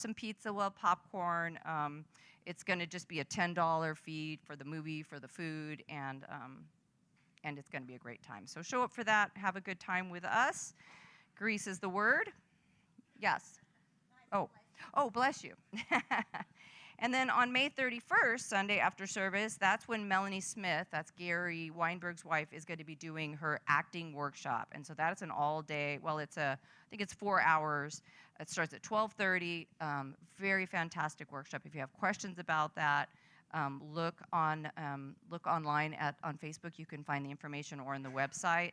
some pizza, well, popcorn. It's going to just be a $10 fee for the movie, for the food, and it's going to be a great time. So show up for that. Have a good time with us. Grease is the word. Yes. Oh, bless you. And then on May 31st, Sunday after service, that's when Melanie Smith, that's Gary Weinberg's wife, is going to be doing her acting workshop. And so that's an all-day, well, I think it's 4 hours. It starts at 12:30. Very fantastic workshop. If you have questions about that, look online on Facebook. You can find the information, or on the website.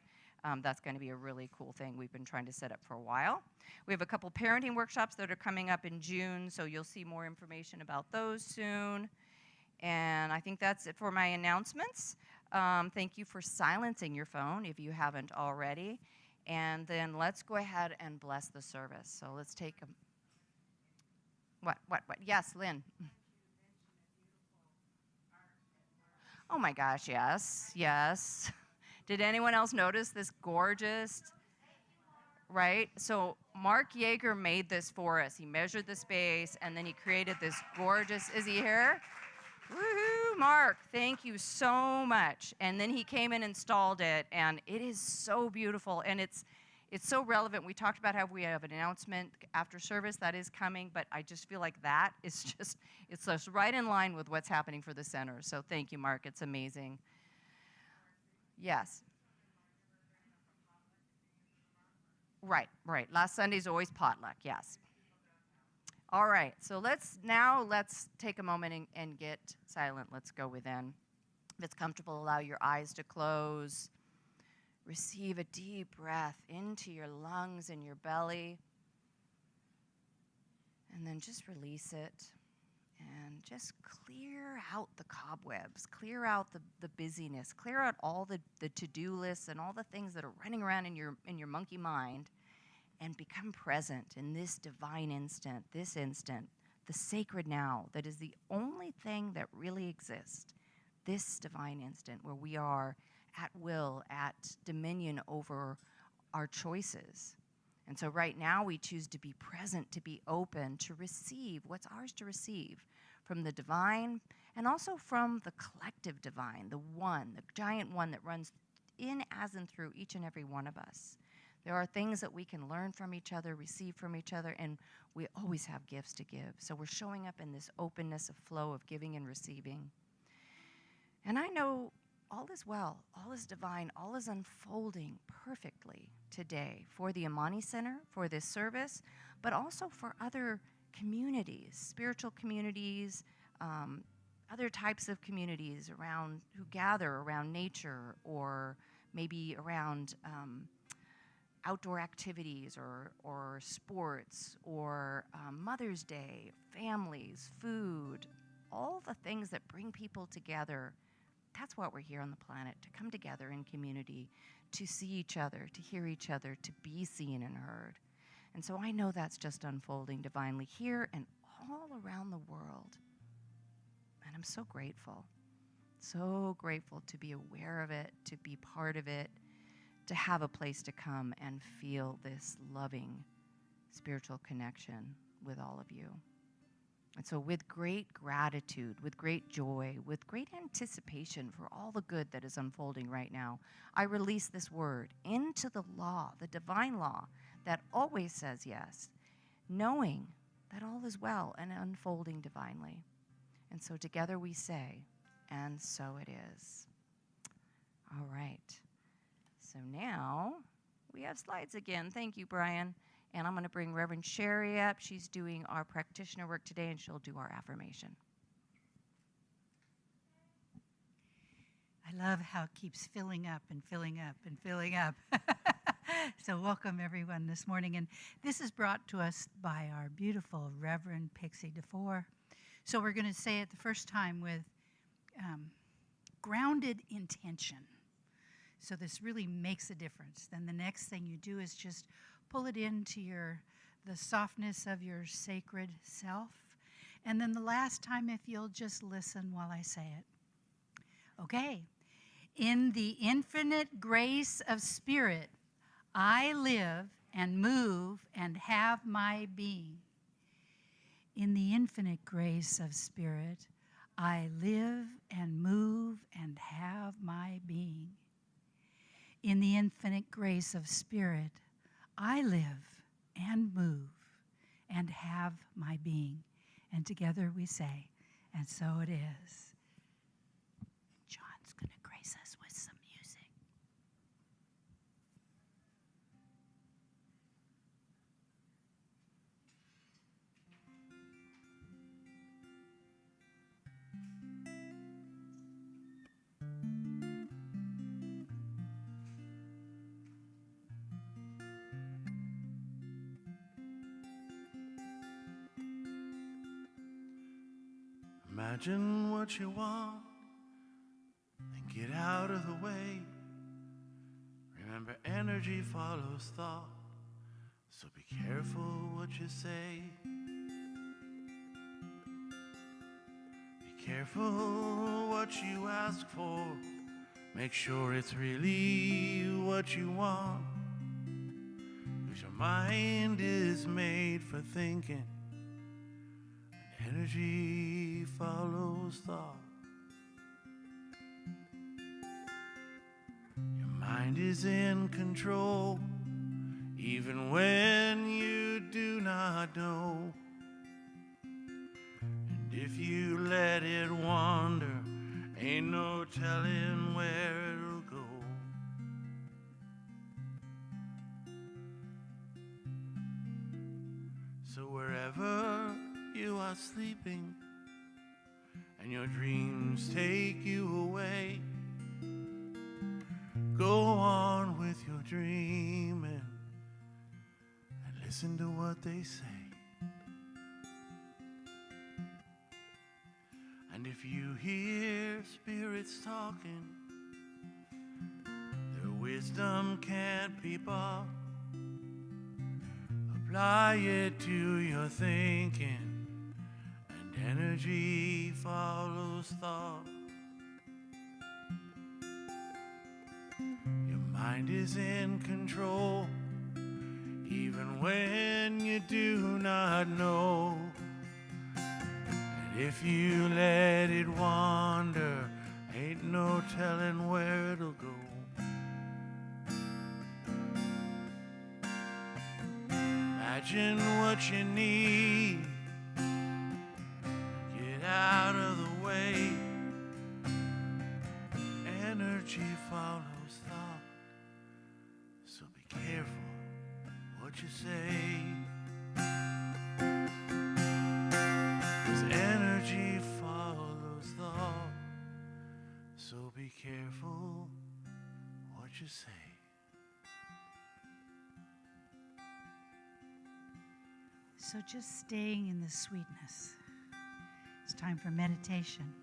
That's going to be a really cool thing we've been trying to set up for a while. We have a couple parenting workshops that are coming up in June, so you'll see more information about those soon. And I think that's it for my announcements. Thank you for silencing your phone if you haven't already. And then let's go ahead and bless the service. So let's take a... What? Yes, Lynn. Oh my gosh, yes. Did anyone else notice this gorgeous, right? So Mark Yeager made this for us. He measured the space, and then he created this gorgeous, is he here? Woohoo, Mark, thank you so much. And then he came and installed it, and it is so beautiful, and it's so relevant. We talked about how we have an announcement after service that is coming, but I just feel like that is it's just right in line with what's happening for the center. So thank you, Mark, it's amazing. Yes. Right. Last Sunday's always potluck, yes. All right, so let's take a moment and get silent. Let's go within. If it's comfortable, allow your eyes to close. Receive a deep breath into your lungs and your belly. And then just release it. And just clear out the cobwebs, clear out the busyness, clear out all the to-do lists and all the things that are running around in your monkey mind, and become present in this divine instant, the sacred now, that is the only thing that really exists, this divine instant where we are at will, at dominion over our choices. And so right now we choose to be present, to be open, to receive what's ours to receive from the divine, and also from the collective divine, the one, the giant one that runs in, as, and through each and every one of us. There are things that we can learn from each other, receive from each other, and we always have gifts to give. So we're showing up in this openness of flow of giving and receiving. And I know all is well, all is divine, all is unfolding perfectly today for the Amani Center, for this service, but also for other communities, spiritual communities, other types of communities around who gather around nature, or maybe around outdoor activities or sports, or Mother's Day, families, food, all the things that bring people together. That's what we're here on the planet, to come together in community, to see each other, to hear each other, to be seen and heard. And so I know that's just unfolding divinely here and all around the world. And I'm so grateful to be aware of it, to be part of it, to have a place to come and feel this loving spiritual connection with all of you. And so with great gratitude, with great joy, with great anticipation for all the good that is unfolding right now, I release this word into the law, the divine law that always says yes, knowing that all is well and unfolding divinely. And so together we say, and so it is. All right. So now we have slides again. Thank you, Brian. And I'm going to bring Reverend Sherry up. She's doing our practitioner work today, and she'll do our affirmation. I love how it keeps filling up and filling up and filling up. So welcome, everyone, this morning. And this is brought to us by our beautiful Reverend Pixie DeFore. So we're going to say it the first time with grounded intention. So this really makes a difference. Then the next thing you do is just pull it into the softness of your sacred self. And then the last time, if you'll just listen while I say it. Okay. In the infinite grace of spirit, I live and move and have my being. In the infinite grace of spirit, I live and move and have my being. In the infinite grace of spirit, I live and move and have my being. And together we say, and so it is. John's going to grace us with some music. Imagine what you want and get out of the way. Remember, energy follows thought, so be careful what you say. Be careful what you ask for. Make sure it's really what you want, 'cause your mind is made for thinking. Energy follows thought. Your mind is in control, even when you do not know. And if you let it wander, ain't no telling where it'll go. So wherever you are sleeping and your dreams take you away, go on with your dreaming and listen to what they say. And if you hear spirits talking, their wisdom can't be bought. Apply it to your thinking, and energy follows thought. Your mind is in control, even when you do not know. And if you let it wander, ain't no telling where it'll go. Imagine what you need, get out of the way. Energy follows thought, so be careful what you say. 'Cause energy follows thought, so be careful what you say. So just staying in the sweetness. It's time for meditation.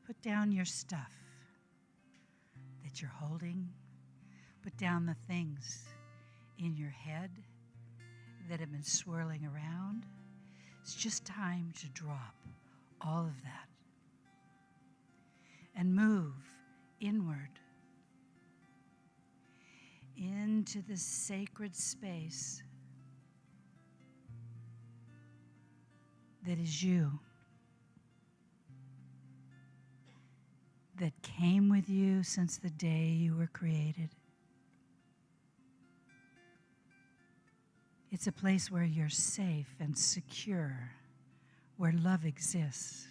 Put down your stuff that you're holding. Put down the things in your head that have been swirling around. It's just time to drop all of that and move inward into the sacred space that is you, that came with you since the day you were created. It's a place where you're safe and secure, where love exists,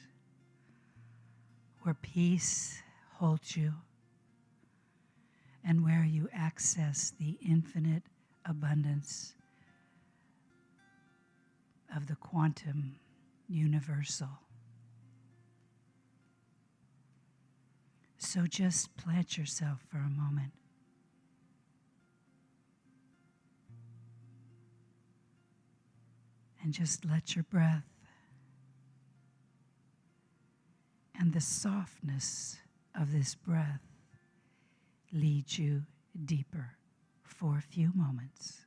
where peace holds you, and where you access the infinite abundance of the quantum universal. So just plant yourself for a moment. And just let your breath and the softness of this breath lead you deeper for a few moments.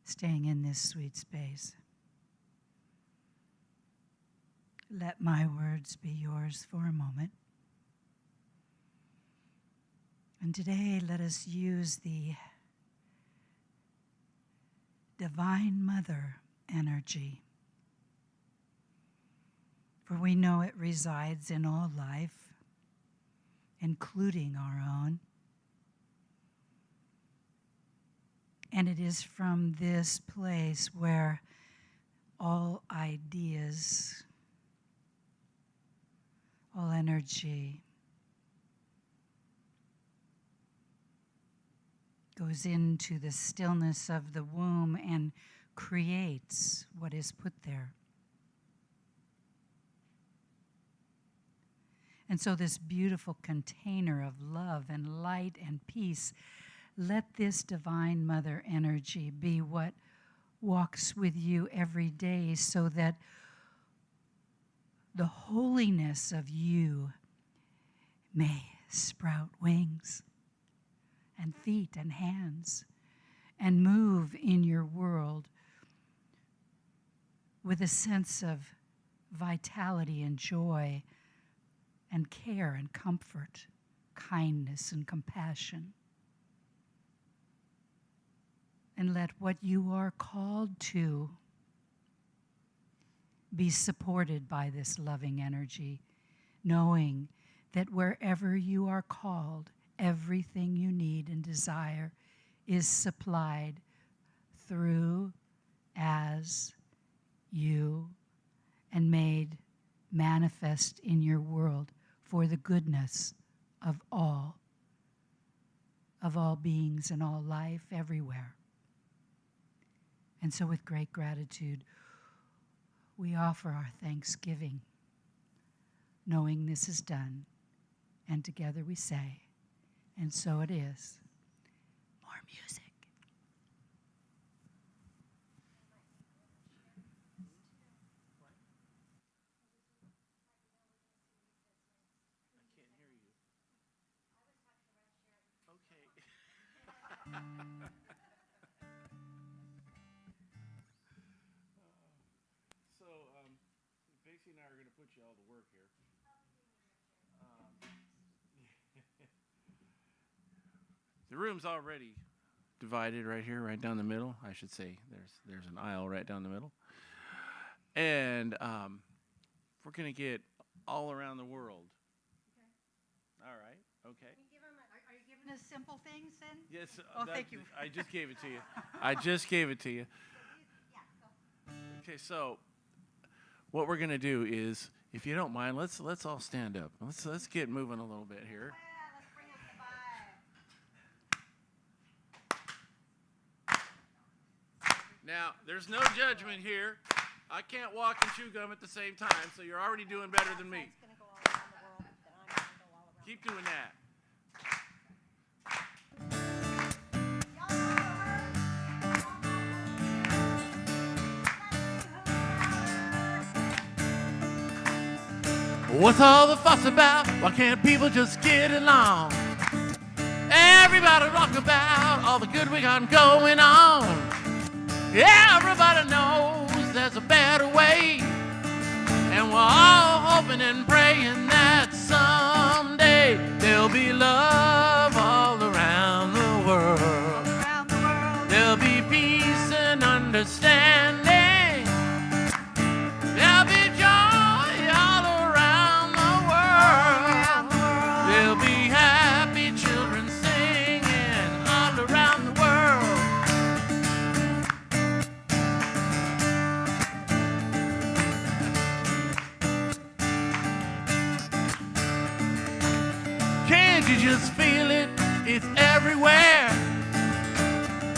staying in this sweet space. Let my words be yours for a moment. And today, let us use the Divine Mother energy. For we know it resides in all life, including our own. And it is from this place where all ideas, all energy goes into the stillness of the womb and creates what is put there. And so this beautiful container of love and light and peace, let this Divine Mother energy be what walks with you every day so that the holiness of you may sprout wings and feet and hands and move in your world with a sense of vitality and joy and care and comfort, kindness and compassion. And let what you are called to be supported by this loving energy, knowing that wherever you are called, everything you need and desire is supplied through, as you, and made manifest in your world for the goodness of all beings and all life everywhere. And so with great gratitude, we offer our thanksgiving, knowing this is done, and together we say, and so it is. More music. So, Pacey and I are going to put you all to work here. The room's already divided right here, right down the middle. I should say there's an aisle right down the middle. And we're going to get all around the world. Okay. All right. Okay. Are you giving us simple things then? Yes. Oh, thank you. I just gave it to you. I just gave it to you. Okay, so what we're going to do is, if you don't mind, let's all stand up. Let's get moving a little bit here. Let's bring us the vibe. Now, there's no judgment here. I can't walk and chew gum at the same time, so you're already doing better than me. Keep doing that. What's all the fuss about? Why can't people just get along? Everybody rock about all the good we got going on. Everybody knows there's a better way, and we're all hoping and praying that someday there'll be love all around the world. There'll be peace and understanding. There'll be joy all around the world. There'll be happy children singing all around the world. Can't you just feel it? It's everywhere.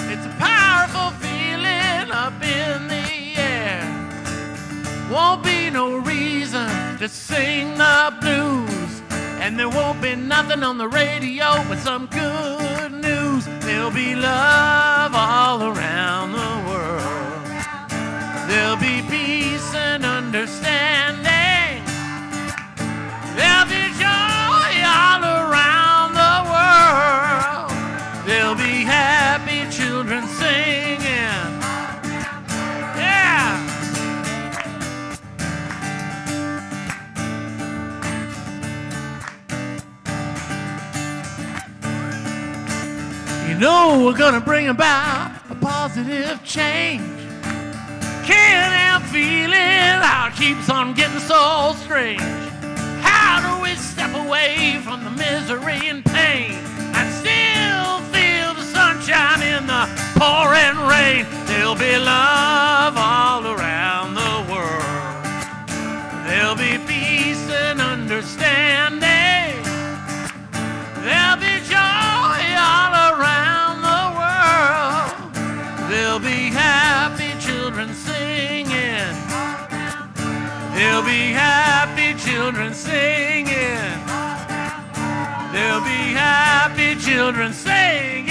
It's a powerful feeling up in the air. Won't be no reason to sing the blues, and there won't be nothing on the radio but some good news. There'll be love all around the world. There'll be peace and understanding. There'll be joy all around the world. There'll be happy children singing You know we're gonna bring about a positive change. Can't help feeling how it keeps on getting so strange. How do we step away from the misery and pain and still feel the sunshine in the pouring rain? There'll be love all around the world. There'll be peace and understanding. There'll be joy all around the world. There'll be happy children singing. There'll be happy children singing. There'll be happy children singing.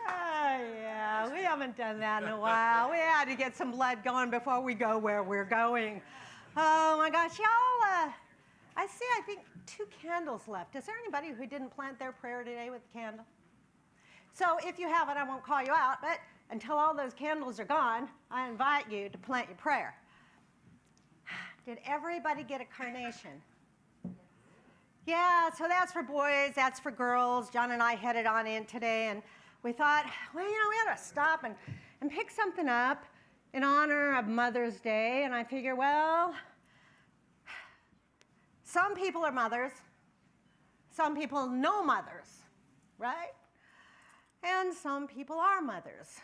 Yeah, we haven't done that in a while. We had to get some blood going before we go where we're going. Oh my gosh, y'all, I see, I think 2 candles left. Is there anybody who didn't plant their prayer today with a candle? So if you haven't, I won't call you out, but until all those candles are gone, I invite you to plant your prayer. Did everybody get a carnation? Yeah, so that's for boys, that's for girls. John and I headed on in today, and we thought, well, we ought to stop and pick something up in honor of Mother's Day. And I figure, well, some people are mothers. Some people know mothers, right? And some people are mothers.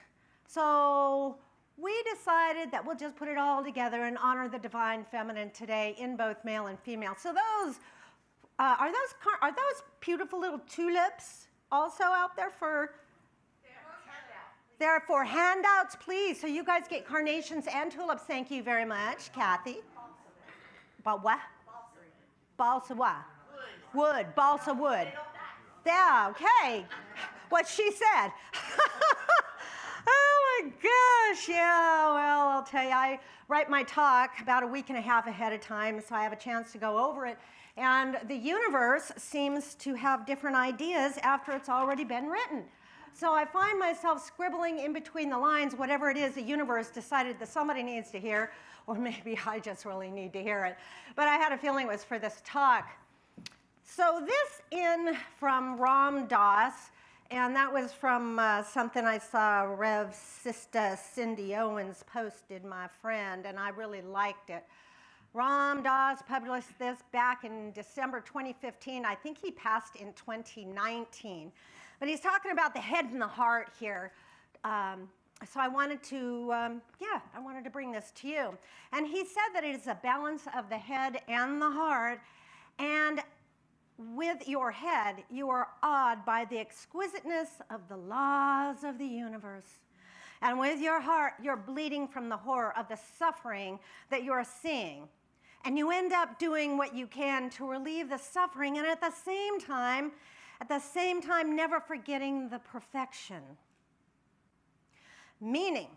So we decided that we'll just put it all together and honor the divine feminine today in both male and female. So those, are those beautiful little tulips also out there for... They're for handouts, please. So you guys get carnations and tulips. Thank you very much, Kathy. About what? Balsa what? Wood. Balsa wood. Yeah, okay. What she said. Oh my gosh, yeah, well, I'll tell you, I write my talk about a week and a half ahead of time, so I have a chance to go over it. And the universe seems to have different ideas after it's already been written. So I find myself scribbling in between the lines whatever it is the universe decided that somebody needs to hear, or maybe I just really need to hear it. But I had a feeling it was for this talk. So this in from Ram Dass, and that was from something I saw Rev Sister Cindy Owens posted, my friend, and I really liked it. Ram Dass published this back in December 2015. I think he passed in 2019. But he's talking about the head and the heart here. So I wanted to, I wanted to bring this to you. And he said that it is a balance of the head and the heart. And with your head, you are awed by the exquisiteness of the laws of the universe. And with your heart, you're bleeding from the horror of the suffering that you're seeing. And you end up doing what you can to relieve the suffering, and at the same time, never forgetting the perfection. Meaning,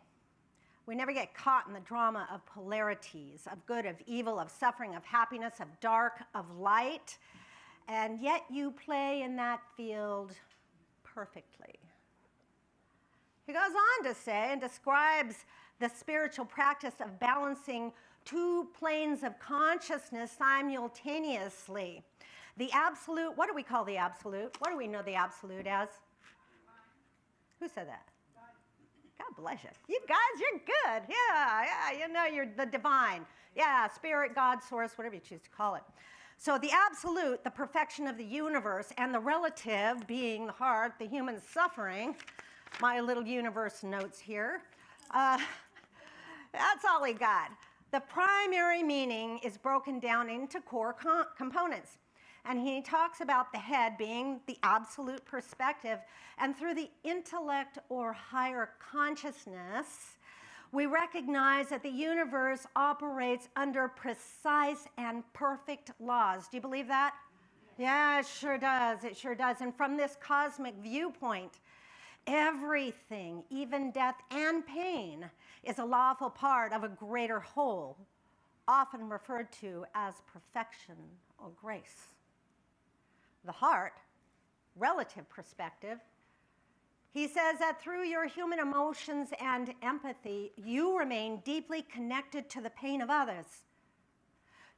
we never get caught in the drama of polarities, of good, of evil, of suffering, of happiness, of dark, of light, and yet you play in that field perfectly. He goes on to say and describes the spiritual practice of balancing 2 planes of consciousness simultaneously. The absolute, what do we call the absolute? What do we know the absolute as? Who said that? God bless you. You guys, you're good. Yeah, you know you're the divine. Yeah, spirit, God, source, whatever you choose to call it. So the absolute, the perfection of the universe, and the relative being the heart, the human suffering, my little universe notes here. That's all we got. The primary meaning is broken down into core components. And he talks about the head being the absolute perspective. And through the intellect or higher consciousness, we recognize that the universe operates under precise and perfect laws. Do you believe that? Yeah, it sure does. It sure does. And from this cosmic viewpoint, everything, even death and pain, is a lawful part of a greater whole, often referred to as perfection or grace. The heart, relative perspective, he says that through your human emotions and empathy, you remain deeply connected to the pain of others.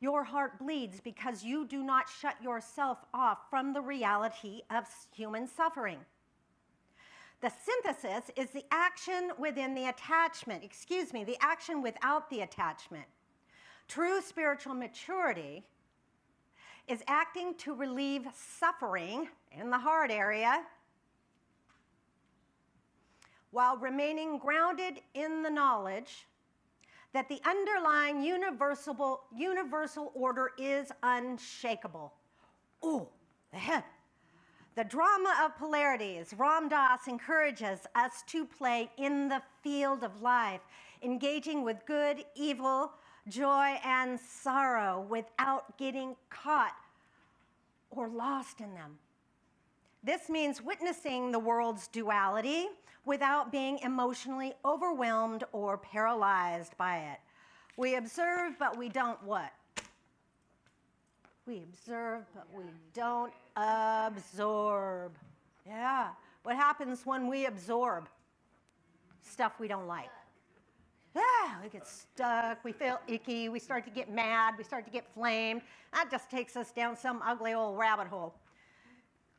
Your heart bleeds because you do not shut yourself off from the reality of human suffering. The synthesis is the action within the attachment, the action without the attachment. True spiritual maturity is acting to relieve suffering in the heart area while remaining grounded in the knowledge that the underlying universal order is unshakable. Ooh, the head. The drama of polarities, Ram Dass encourages us to play in the field of life, engaging with good, evil, joy, and sorrow without getting caught or lost in them. This means witnessing the world's duality without being emotionally overwhelmed or paralyzed by it. We observe, but we don't what? We observe, but we don't absorb. Yeah. What happens when we absorb stuff we don't like? Yeah, we get stuck, we feel icky, we start to get mad, we start to get flamed. That just takes us down some ugly old rabbit hole.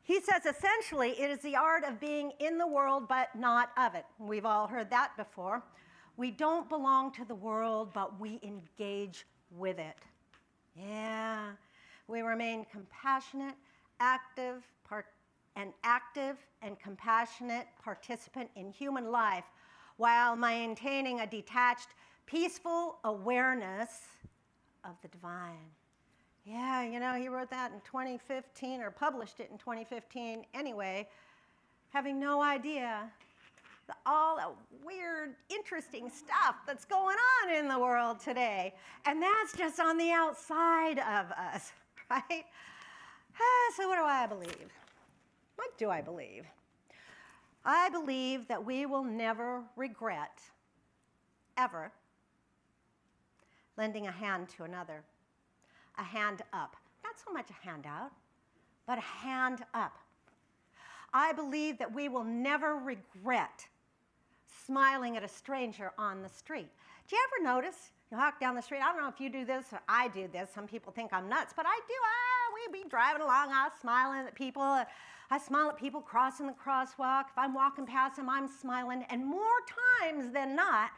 He says essentially it is the art of being in the world but not of it. We've all heard that before. We don't belong to the world, but we engage with it. Yeah. We remain compassionate, active and compassionate participant in human life while maintaining a detached, peaceful awareness of the divine. Yeah, you know, he wrote that in 2015, or published it in 2015 anyway, having no idea all the weird, interesting stuff that's going on in the world today. And that's just on the outside of us, right? So what do I believe? What do I believe? I believe that we will never regret, ever, lending a hand to another. A hand up. Not so much a handout, but a hand up. I believe that we will never regret smiling at a stranger on the street. Do you ever notice, you walk down the street, I don't know if you do this or I do this, some people think I'm nuts, but I do. We be driving along, I'm smiling at people. I smile at people crossing the crosswalk. If I'm walking past them, I'm smiling. And more times than not,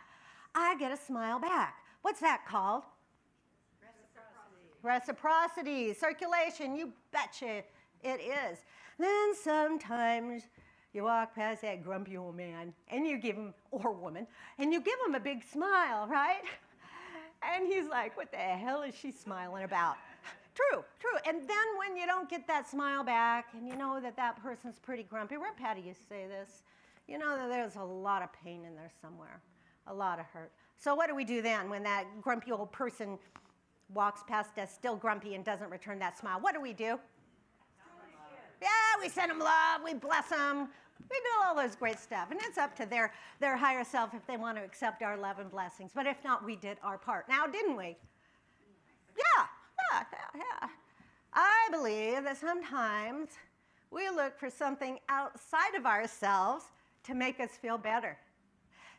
I get a smile back. What's that called? Reciprocity, circulation, you betcha it is. Then sometimes you walk past that grumpy old man and you give him, or woman, and you give him a big smile, right? And he's like, what the hell is she smiling about? True. And then when you don't get that smile back and you know that that person's pretty grumpy, Rep Patty used to say this, you know that there's a lot of pain in there somewhere, a lot of hurt. So what do we do then when that grumpy old person walks past us still grumpy and doesn't return that smile? What do? Yeah, we send them love, we bless them, we do all those great stuff. And it's up to their higher self if they want to accept our love and blessings. But if not, we did our part. Now, didn't we? Yeah. I believe that sometimes we look for something outside of ourselves to make us feel better,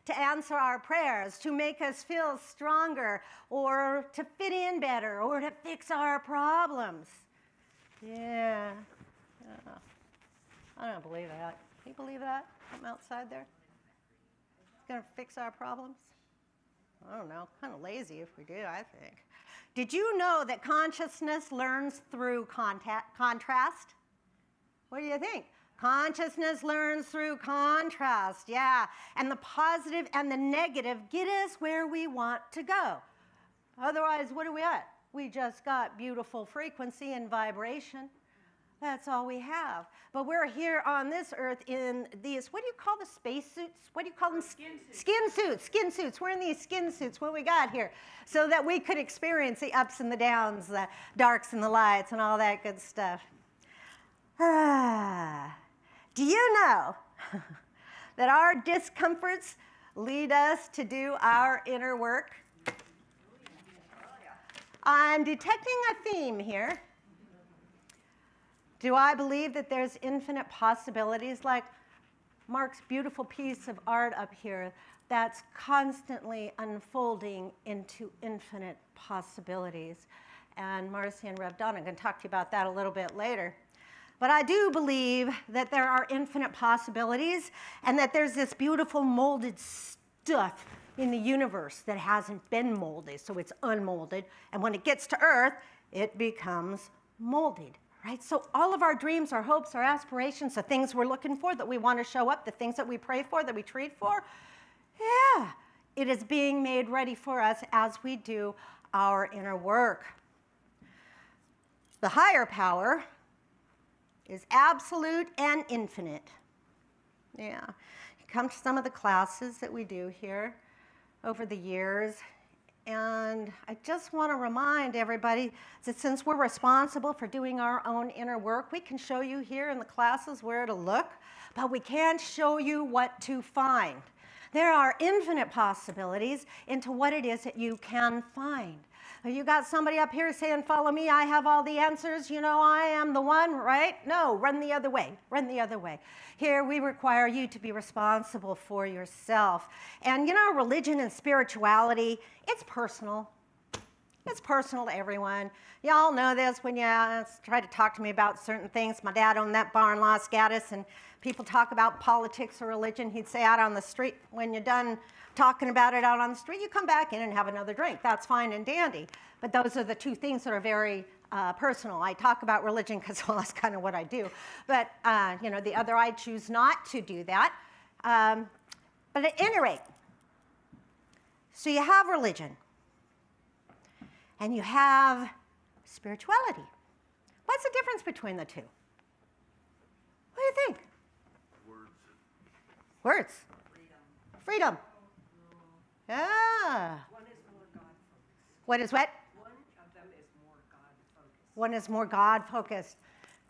to answer our prayers, to make us feel stronger, or to fit in better, or to fix our problems. Yeah. I don't believe that. Do you believe that? Something outside there? It's going to fix our problems? I don't know. Kind of lazy if we do, I think. Did you know that consciousness learns through contrast? What do you think? Consciousness learns through contrast, yeah. And the positive and the negative get us where we want to go. Otherwise, what are we at? We just got beautiful frequency and vibration. That's all we have. But we're here on this earth in these, what do you call the space suits? What do you call them? Skin suits. We're in these skin suits, what we got here, so that we could experience the ups and the downs, the darks and the lights and all that good stuff. Do you know that our discomforts lead us to do our inner work? I'm detecting a theme here. Do I believe that there's infinite possibilities, like Mark's beautiful piece of art up here that's constantly unfolding into infinite possibilities? And Marcy and Rev Donna are going to talk to you about that a little bit later. But I do believe that there are infinite possibilities and that there's this beautiful molded stuff in the universe that hasn't been molded, so it's unmolded. And when it gets to Earth, it becomes molded, right? So all of our dreams, our hopes, our aspirations, the things we're looking for, that we want to show up, the things that we pray for, that we treat for, yeah, it is being made ready for us as we do our inner work. The higher power is absolute and infinite. Yeah. You come to some of the classes that we do here over the years, and I just want to remind everybody that since we're responsible for doing our own inner work, we can show you here in the classes where to look, but we can't show you what to find. There are infinite possibilities into what it is that you can find. You got somebody up here saying, follow me, I have all the answers, you know, I am the one, right? No, run the other way, run the other way. Here we require you to be responsible for yourself. And you know, religion and spirituality, it's personal. It's personal to everyone. Y'all know this when you try to talk to me about certain things. My dad owned that bar in Los Gatos, and people talk about politics or religion. He'd say out on the street, when you're done talking about it out on the street, you come back in and have another drink. That's fine and dandy. But those are the two things that are very personal. I talk about religion because, well, that's kind of what I do. But, you know, the other, I choose not to do that. But at any rate, so you have religion. And you have spirituality. What's the difference between the two? What do you think? Words. Freedom. Yeah. One is more God-focused. What is what? One of them is more God-focused. One is more God-focused.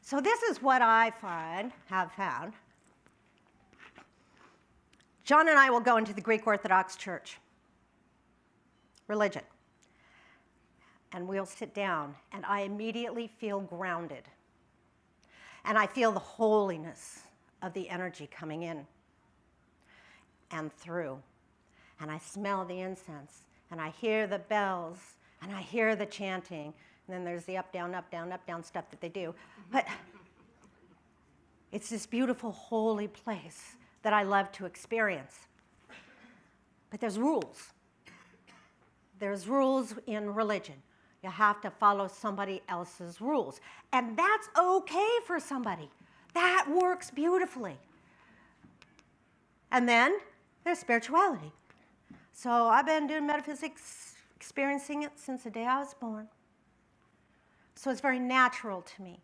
So this is what I have found. John and I will go into the Greek Orthodox Church. Religion. And we'll sit down, and I immediately feel grounded. And I feel the holiness of the energy coming in and through. And I smell the incense, and I hear the bells, and I hear the chanting. And then there's the up, down, up, down, up, down stuff that they do. But it's this beautiful, holy place that I love to experience. But there's rules. There's rules in religion. You have to follow somebody else's rules. And that's okay for somebody. That works beautifully. And then there's spirituality. So I've been doing metaphysics, experiencing it since the day I was born. So it's very natural to me.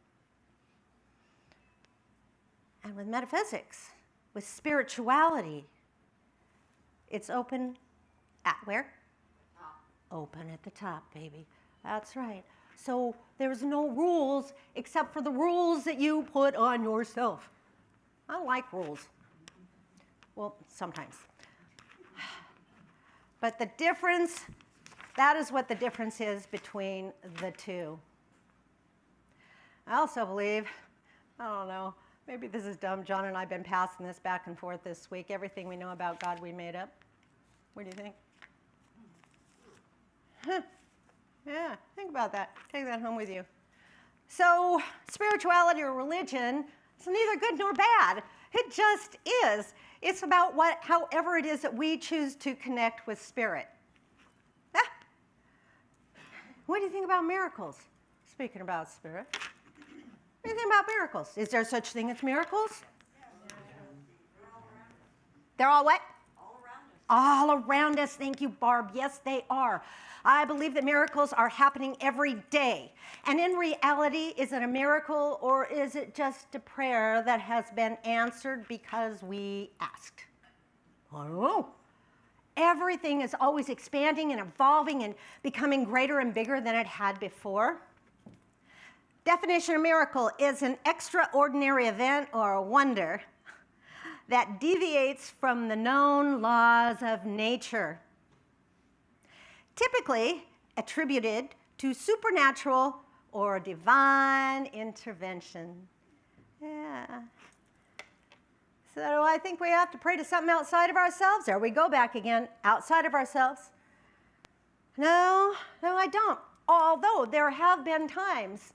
And with metaphysics, with spirituality, it's open at where? Open at the top, baby. That's right. So there's no rules except for the rules that you put on yourself. I don't like rules. Well, sometimes. But the difference, that is what the difference is between the two. I also believe, I don't know, maybe this is dumb. John and I have been passing this back and forth this week. Everything we know about God we made up. What do you think? Huh. Yeah, think about that. Take that home with you. So spirituality or religion is neither good nor bad. It just is. It's about however it is that we choose to connect with spirit. Ah. What do you think about miracles? Speaking about spirit. What do you think about miracles? Is there such thing as miracles? They're all what? All around us. Thank you, Barb. Yes, they are. I believe that miracles are happening every day. And in reality, is it a miracle or is it just a prayer that has been answered because we asked? I don't know. Everything is always expanding and evolving and becoming greater and bigger than it had before. Definition of miracle is an extraordinary event or a wonder that deviates from the known laws of nature, typically attributed to supernatural or divine intervention. Yeah. So I think we have to pray to something outside of ourselves. There we go back again, outside of ourselves. No, I don't. Although there have been times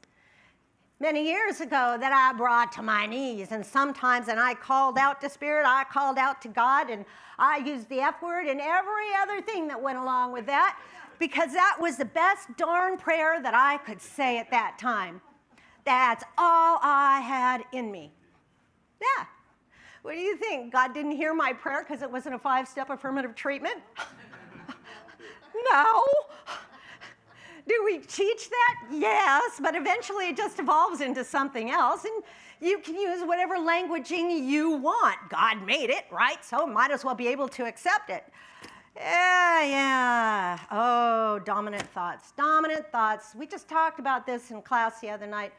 many years ago that I brought to my knees, and sometimes, and I called out to Spirit, I called out to God, and I used the F word and every other thing that went along with that, because that was the best darn prayer that I could say at that time. That's all I had in me. Yeah. What do you think? God didn't hear my prayer because it wasn't a 5-step affirmative treatment? No. Do we teach that? Yes, but eventually it just evolves into something else, and you can use whatever languaging you want. God made it, right? So might as well be able to accept it. Yeah. Oh, dominant thoughts. Dominant thoughts. We just talked about this in class the other night.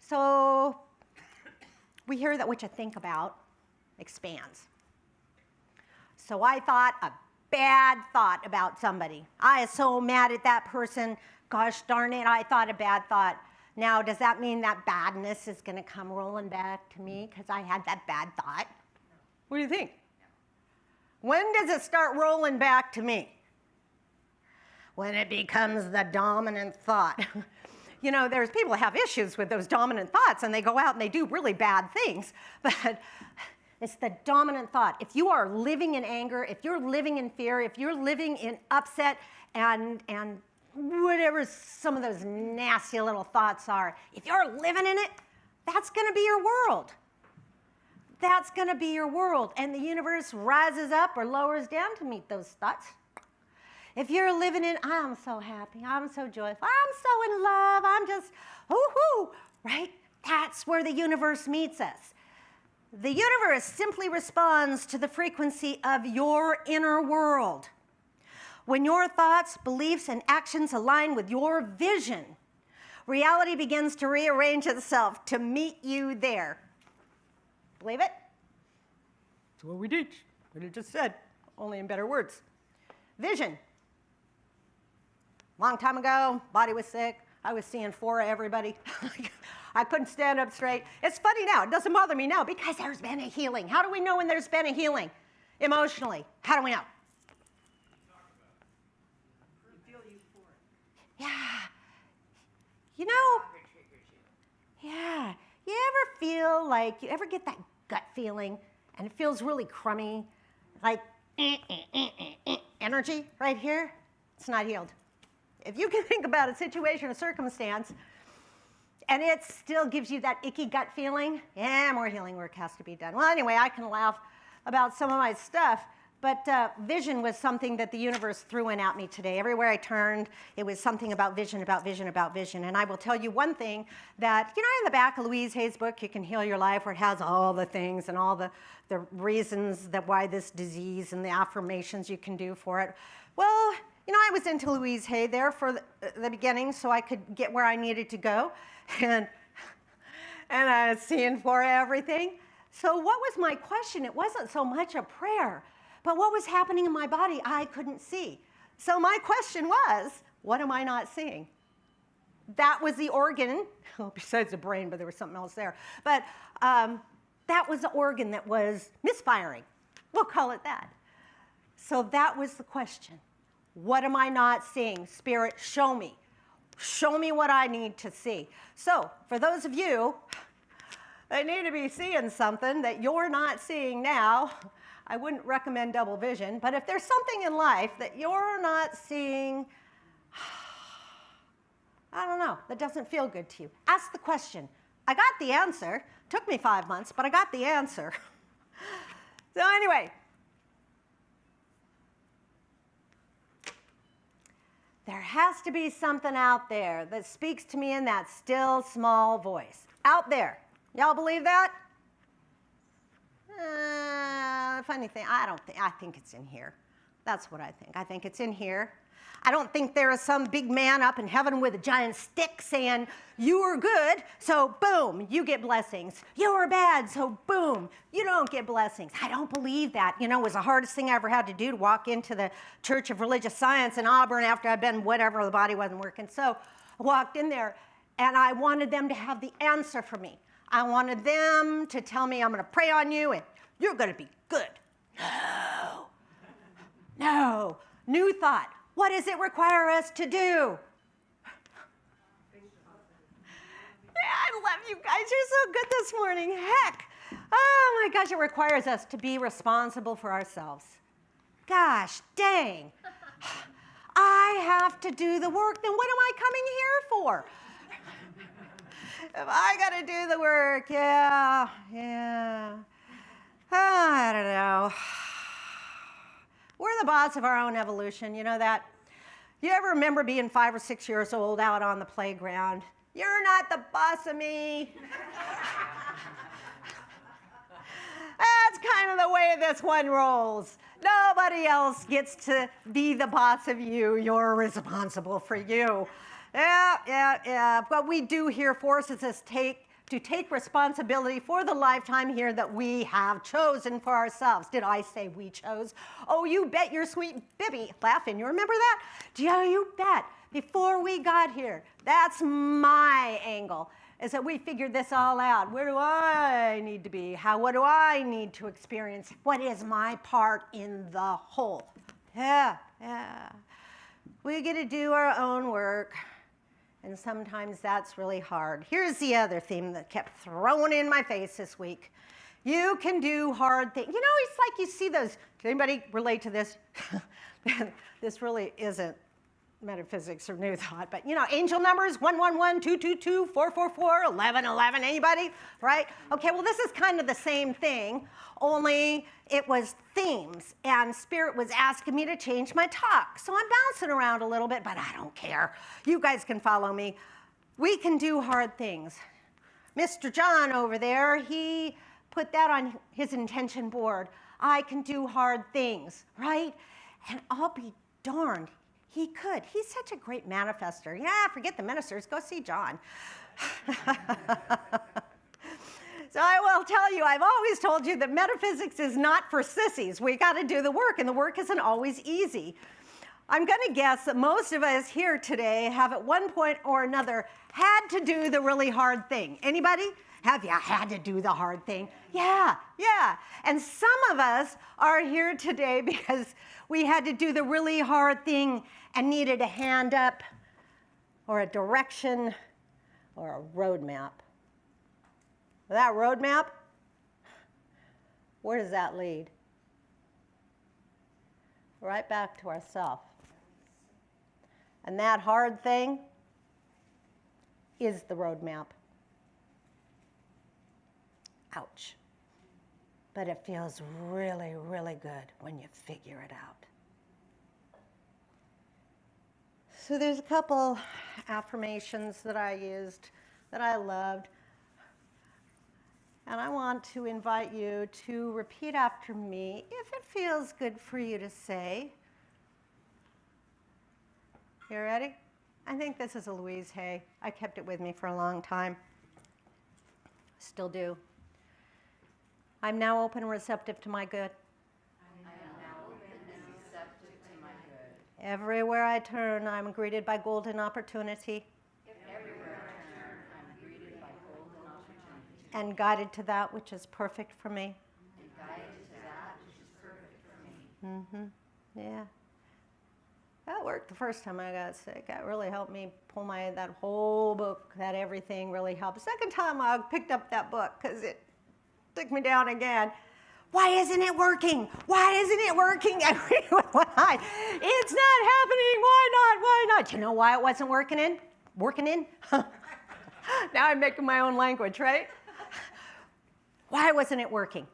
So we hear that what you think about expands. So I thought a bad thought about somebody. I was so mad at that person. Gosh darn it, I thought a bad thought. Now, does that mean that badness is going to come rolling back to me because I had that bad thought? What do you think? When does it start rolling back to me? When it becomes the dominant thought. You know, there's people that have issues with those dominant thoughts, and they go out and they do really bad things. But it's the dominant thought. If you are living in anger, if you're living in fear, if you're living in upset and whatever some of those nasty little thoughts are, if you're living in it, that's going to be your world. That's going to be your world. And the universe rises up or lowers down to meet those thoughts. If you're living in, I'm so happy, I'm so joyful, I'm so in love, I'm just, woo-hoo, right? That's where the universe meets us. The universe simply responds to the frequency of your inner world. When your thoughts, beliefs, and actions align with your vision, reality begins to rearrange itself to meet you there. Believe it? That's what we teach. What it just said, only in better words. Vision. Long time ago, body was sick. I was seeing 4 of everybody. I couldn't stand up straight. It's funny now. It doesn't bother me now because there's been a healing. How do we know when there's been a healing? Emotionally. How do we know? You feel euphoric. Yeah. You know, yeah. You ever feel like, you ever get that gut feeling and it feels really crummy? Like energy right here? It's not healed. If you can think about a situation, a circumstance, and it still gives you that icky gut feeling, yeah, more healing work has to be done. Well, anyway, I can laugh about some of my stuff, but vision was something that the universe threw in at me today. Everywhere I turned, it was something about vision, about vision, about vision. And I will tell you one thing that, you know, in the back of Louise Hay's book, You Can Heal Your Life, where it has all the things and all the reasons that why this disease and the affirmations you can do for it. Well, you know, I was into Louise Hay there for the beginning so I could get where I needed to go. And I was seeing for everything. So what was my question? It wasn't so much a prayer, but what was happening in my body I couldn't see. So my question was, what am I not seeing? That was the organ, besides the brain, but there was something else there. But that was the organ that was misfiring. We'll call it that. So that was the question. What am I not seeing? Spirit, show me. Show me what I need to see. So for those of you that need to be seeing something that you're not seeing now, I wouldn't recommend double vision, but if there's something in life that you're not seeing, I don't know, that doesn't feel good to you, ask the question. I got the answer. Took me 5 months, but I got the answer. So anyway, there has to be something out there that speaks to me in that still small voice. Out there. Y'all believe that? Funny thing, I think it's in here. That's what I think. I think it's in here. I don't think there is some big man up in heaven with a giant stick saying, you are good, so boom, you get blessings. You are bad, so boom, you don't get blessings. I don't believe that. You know, it was the hardest thing I ever had to do to walk into the Church of Religious Science in Auburn after I'd been whatever, the body wasn't working. So I walked in there, and I wanted them to have the answer for me. I wanted them to tell me, I'm going to pray on you, and you're going to be good. No. New thought. What does it require us to do? I love you guys. You're so good this morning. Heck. Oh my gosh, it requires us to be responsible for ourselves. Gosh dang. I have to do the work, then what am I coming here for? If I got to do the work, yeah. I don't know. We're the boss of our own evolution, you know that? You ever remember being 5 or 6 years old out on the playground? You're not the boss of me. That's kind of the way this one rolls. Nobody else gets to be the boss of you. You're responsible for you. Yeah. What we do here forces us to take responsibility for the lifetime here that we have chosen for ourselves. Did I say we chose? Oh, you bet your sweet Bibby laughing. You remember that? Yeah, you bet. Before we got here, that's my angle, is that we figured this all out. Where do I need to be? What do I need to experience? What is my part in the whole? Yeah. We get to do our own work, and sometimes that's really hard. Here's the other theme that kept thrown in my face this week. You can do hard things. You know, it's like you see those. Can anybody relate to this? This really isn't metaphysics or new thought, but you know, angel numbers 111, 222, 444, 1111, anybody? Right? Okay, well, this is kind of the same thing, only it was themes, and Spirit was asking me to change my talk. So I'm bouncing around a little bit, but I don't care. You guys can follow me. We can do hard things. Mr. John over there, he put that on his intention board. I can do hard things, right? And I'll be darned. He could. He's such a great manifester. Yeah, forget the ministers. Go see John. So I will tell you, I've always told you that metaphysics is not for sissies. We got to do the work, and the work isn't always easy. I'm going to guess that most of us here today have at one point or another had to do the really hard thing. Anybody? Have you had to do the hard thing? Yeah. And some of us are here today because we had to do the really hard thing and needed a hand up or a direction or a roadmap. That roadmap, where does that lead? Right back to ourselves. And that hard thing is the roadmap. Ouch. But it feels really, really good when you figure it out. So there's a couple affirmations that I used that I loved. And I want to invite you to repeat after me if it feels good for you to say. You ready? I think this is a Louise Hay. I kept it with me for a long time. Still do. I'm now open and receptive to my good. I am now open and receptive to my good. Everywhere I turn, I'm greeted by golden opportunity. Everywhere I turn, I'm greeted by golden opportunity. And guided to that which is perfect for me. And guided to that which is perfect for me. Yeah. That worked the first time I got sick. That really helped me pull that whole book, that everything really helped. The second time I picked up that book because it took me down again. Why isn't it working? Why isn't it working? Why? It's not happening. Why not? Why not? You know why it wasn't working in? Now I'm making my own language, right? Why wasn't it working?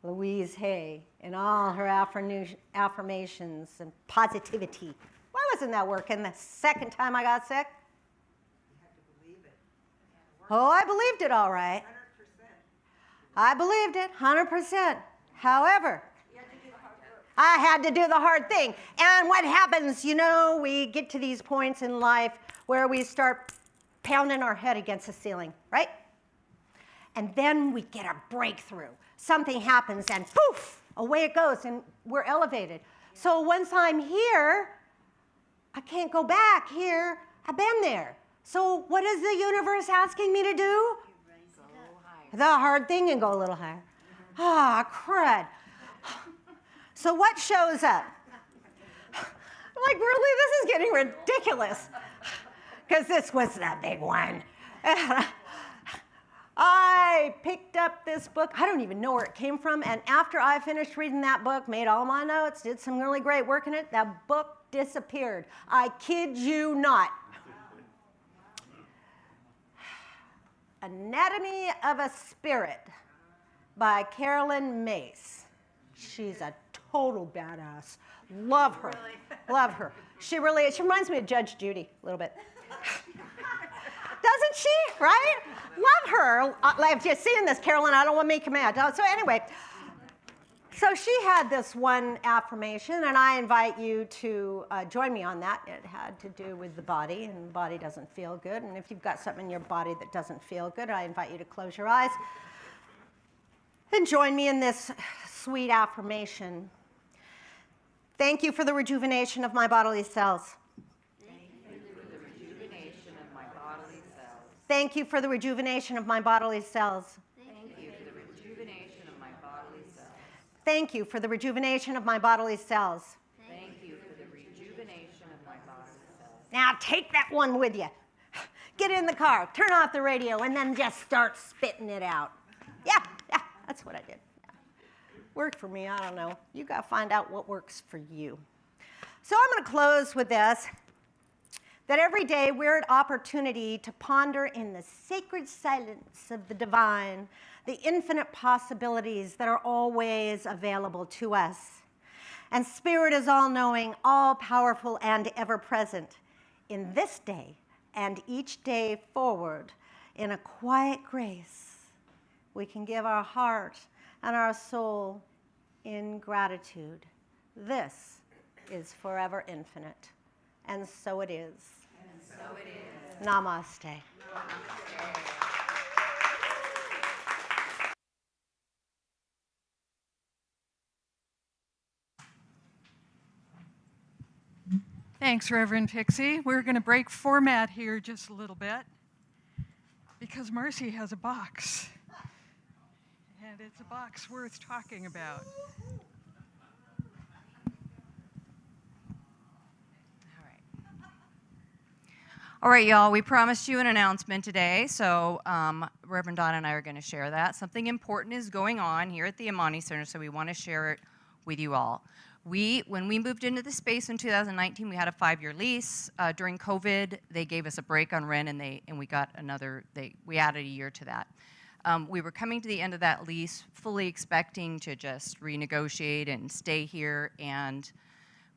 Louise Hay and all her affirmations and positivity. Why wasn't that working the second time I got sick? You have to believe it. Oh, I believed it all right. 100%. I believed it, 100%. However, I had to do the hard thing. And what happens, you know, we get to these points in life where we start pounding our head against the ceiling, right? And then we get a breakthrough. Something happens and poof, away it goes and we're elevated. So once I'm here, I can't go back here. I've been there. So what is the universe asking me to do? The hard thing and go a little higher. Ah, crud. So what shows up? like, really, this is getting ridiculous. Because this was the big one. I picked up this book. I don't even know where it came from. And after I finished reading that book, made all my notes, did some really great work in it, that book disappeared. I kid you not. Anatomy of a Spirit by Carolyn Mace. She's a total badass. Love her. Really? Love her. She reminds me of Judge Judy a little bit. Doesn't she? Right? Love her. If you're seeing this, Carolyn, I don't want to make you mad. So anyway, so she had this one affirmation, and I invite you to join me on that. It had to do with the body, and the body doesn't feel good. And if you've got something in your body that doesn't feel good, I invite you to close your eyes and join me in this sweet affirmation. Thank you for the rejuvenation of my bodily cells. Thank you for the rejuvenation of my bodily cells. Thank you for the rejuvenation of my bodily cells. Thank you for the rejuvenation of my bodily cells. Thank you for the rejuvenation of my bodily cells. Now take that one with you. Get in the car, turn off the radio, and then just start spitting it out. Yeah, that's what I did. Yeah. Worked for me, I don't know. You got to find out what works for you. So I'm going to close with this. That every day we're at opportunity to ponder in the sacred silence of the divine the infinite possibilities that are always available to us. And Spirit is all-knowing, all-powerful, and ever-present. In this day and each day forward, in a quiet grace, we can give our heart and our soul in gratitude. This is forever infinite. And so it is. And so it is. Namaste. Thanks, Reverend Pixie. We're going to break format here just a little bit because Marcy has a box. And it's a box worth talking about. All right, y'all, we promised you an announcement today, so Reverend Donna and I are going to share that. Something important is going on here at the Amani Center, so we want to share it with you all. When we moved into the space in 2019, we had a 5-year lease. During COVID, they gave us a break on rent, and we got we added a year to that. We were coming to the end of that lease, fully expecting to just renegotiate and stay here, and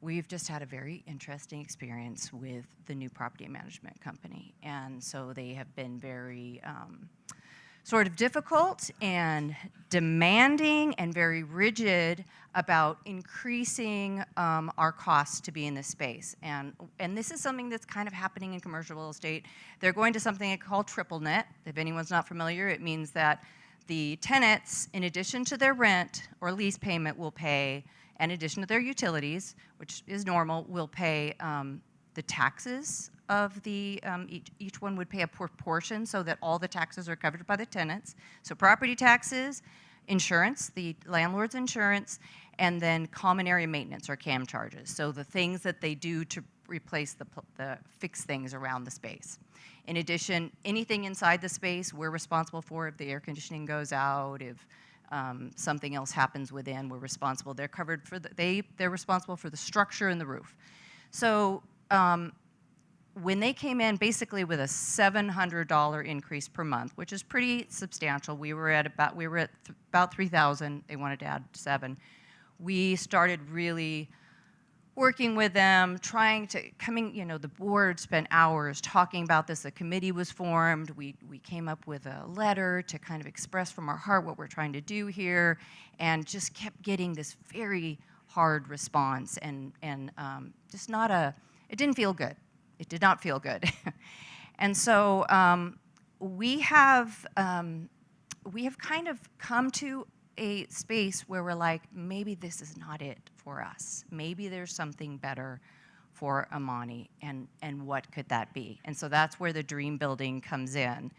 we've just had a very interesting experience with the new property management company. And so they have been very sort of difficult and demanding and very rigid about increasing our costs to be in this space. And this is something that's kind of happening in commercial real estate. They're going to something called triple net. If anyone's not familiar, it means that the tenants, in addition to their rent or lease payment, will pay, in addition to their utilities, which is normal, will pay the taxes of the, each one would pay a proportion so that all the taxes are covered by the tenants. So property taxes, insurance, the landlord's insurance, and then common area maintenance or CAM charges. So the things that they do to replace the fix things around the space. In addition, anything inside the space we're responsible for. If the air conditioning goes out, if something else happens within, we're responsible. They're covered for they're responsible for the structure and the roof. So when they came in basically with a $700 increase per month, which is pretty substantial. We were at about $3,000. They wanted to add $7,000. We started really working with them, the board spent hours talking about this. A committee was formed. We came up with a letter to kind of express from our heart what we're trying to do here, and just kept getting this very hard response, and just it didn't feel good. It did not feel good. And so we have kind of come to a space where we're like, maybe this is not it for us. Maybe there's something better for Amani, and what could that be? And so that's where the dream building comes in.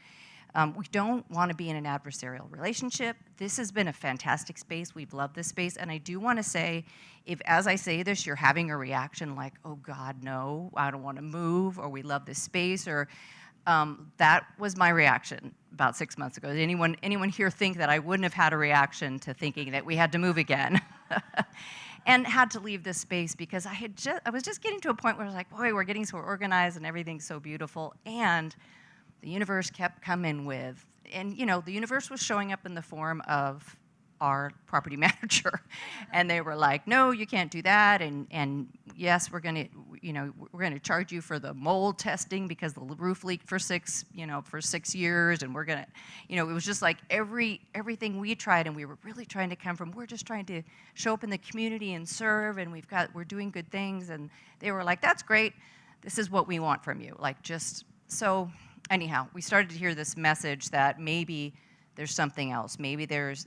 We don't want to be in an adversarial relationship. This has been a fantastic space. We've loved this space. And I do want to say, if as I say this, you're having a reaction like, oh God, no, I don't want to move, or we love this space, or that was my reaction about 6 months ago. Did anyone here think that I wouldn't have had a reaction to thinking that we had to move again? And had to leave this space because I was just getting to a point where I was like, boy, we're getting so organized and everything's so beautiful. And the universe kept coming with, and the universe was showing up in the form of our property manager. And they were like, no, you can't do that. And yes, we're gonna charge you for the mold testing because the roof leaked for 6 years. And we're gonna, it was just like everything we tried, and we were really trying to come from, we're just trying to show up in the community and serve, and we're doing good things. And they were like, that's great. This is what we want from you. So anyhow, we started to hear this message that maybe there's something else. Maybe there's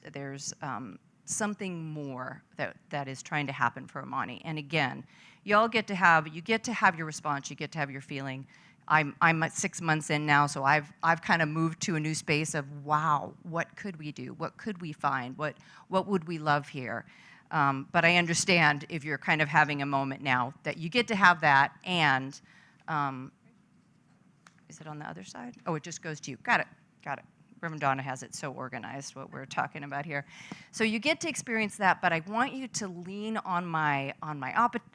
something more that is trying to happen for Amani. And again, you get to have your response. You get to have your feeling. I'm at 6 months in now, so I've kind of moved to a new space of, wow, what could we do? What could we find? What would we love here? But I understand if you're kind of having a moment now that you get to have that. And is it on the other side? Oh, it just goes to you. Got it. Reverend Donna has it so organized, what we're talking about here. So you get to experience that, but I want you to lean on my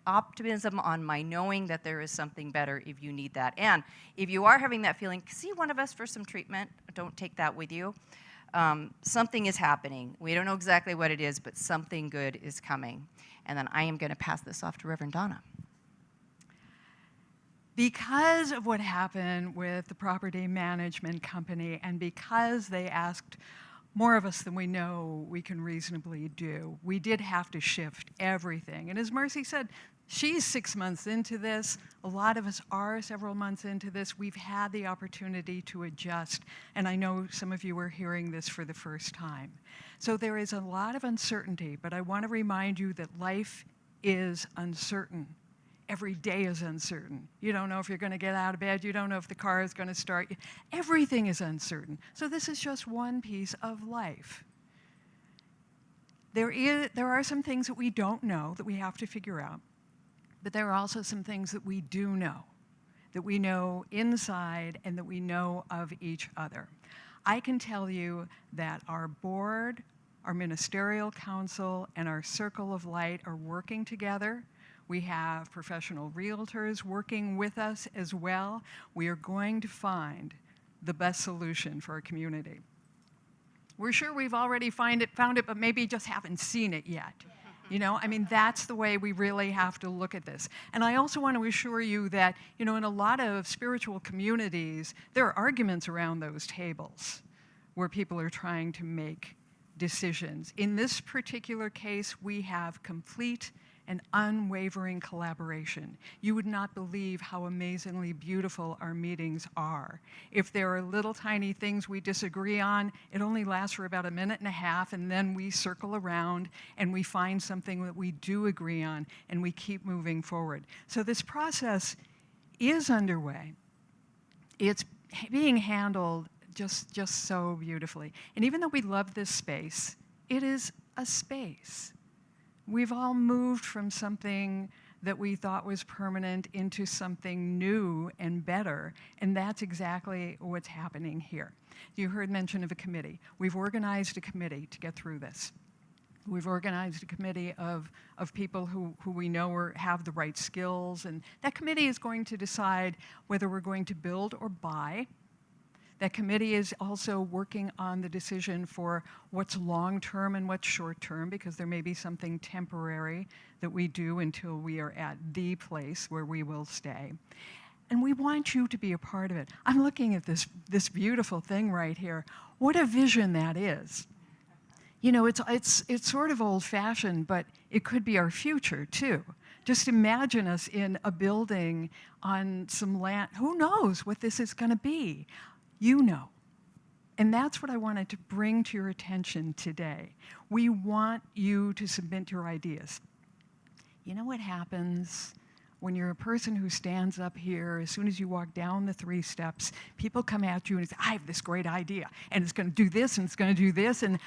optimism, on my knowing that there is something better if you need that. And if you are having that feeling, see one of us for some treatment. Don't take that with you. Something is happening. We don't know exactly what it is, but something good is coming. And then I am going to pass this off to Reverend Donna. Because of what happened with the property management company, and because they asked more of us than we know we can reasonably do, we did have to shift everything. And as Marcy said, she's 6 months into this. A lot of us are several months into this. We've had the opportunity to adjust, and I know some of you are hearing this for the first time. So there is a lot of uncertainty, but I want to remind you that life is uncertain. Every day is uncertain. You don't know if you're going to get out of bed. You don't know if the car is going to start. Everything is uncertain. So this is just one piece of life. There are some things that we don't know that we have to figure out, but there are also some things that we do know, that we know inside and that we know of each other. I can tell you that our board, our ministerial council, and our circle of light are working together. We have professional realtors working with us as well. We are going to find the best solution for our community. We're sure we've already found it, but maybe just haven't seen it yet. That's the way we really have to look at this. And I also want to assure you that, in a lot of spiritual communities, there are arguments around those tables where people are trying to make decisions. In this particular case, we have complete and unwavering collaboration. You would not believe how amazingly beautiful our meetings are. If there are little tiny things we disagree on, it only lasts for about 1.5 minutes, and then we circle around and we find something that we do agree on, and we keep moving forward. So this process is underway. It's being handled just so beautifully. And even though we love this space, it is a space. We've all moved from something that we thought was permanent into something new and better, and that's exactly what's happening here. You heard mention of a committee. We've organized a committee to get through this. We've organized a committee of people who we know have the right skills, and that committee is going to decide whether we're going to build or buy. That committee is also working on the decision for what's long-term and what's short-term, because there may be something temporary that we do until we are at the place where we will stay. And we want you to be a part of it. I'm looking at this beautiful thing right here. What a vision that is. It's sort of old-fashioned, but it could be our future, too. Just imagine us in a building on some land. Who knows what this is going to be? You know. And that's what I wanted to bring to your attention today. We want you to submit your ideas. You know what happens when you're a person who stands up here, as soon as you walk down the 3 steps, people come at you and say, I have this great idea, and it's going to do this, and it's going to do this, and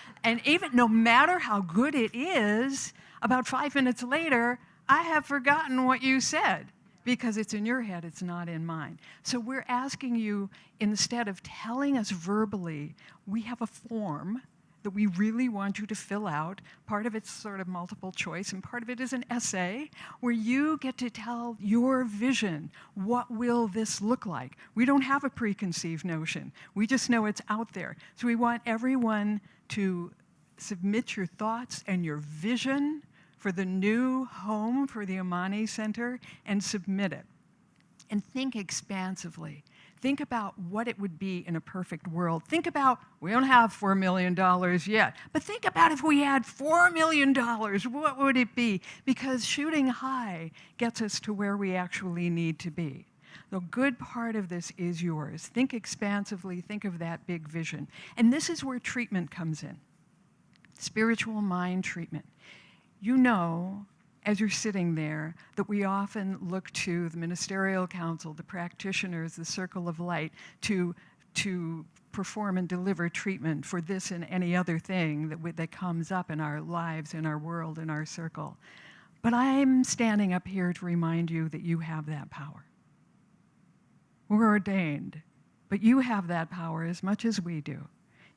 even no matter how good it is, about 5 minutes later, I have forgotten what you said, because it's in your head, it's not in mine. So we're asking you, instead of telling us verbally, we have a form that we really want you to fill out. Part of it's sort of multiple choice, and part of it is an essay where you get to tell your vision. What will this look like? We don't have a preconceived notion. We just know it's out there. So we want everyone to submit your thoughts and your vision for the new home for the Amani Center and submit it. And think expansively. Think about what it would be in a perfect world. Think about, we don't have $4 million yet, but think about if we had $4 million, what would it be? Because shooting high gets us to where we actually need to be. The good part of this is yours. Think expansively, think of that big vision. And this is where treatment comes in. Spiritual mind treatment. You know, as you're sitting there, that we often look to the ministerial council, the practitioners, the circle of light, to perform and deliver treatment for this and any other thing that comes up in our lives, in our world, in our circle. But I'm standing up here to remind you that you have that power. We're ordained, but you have that power as much as we do.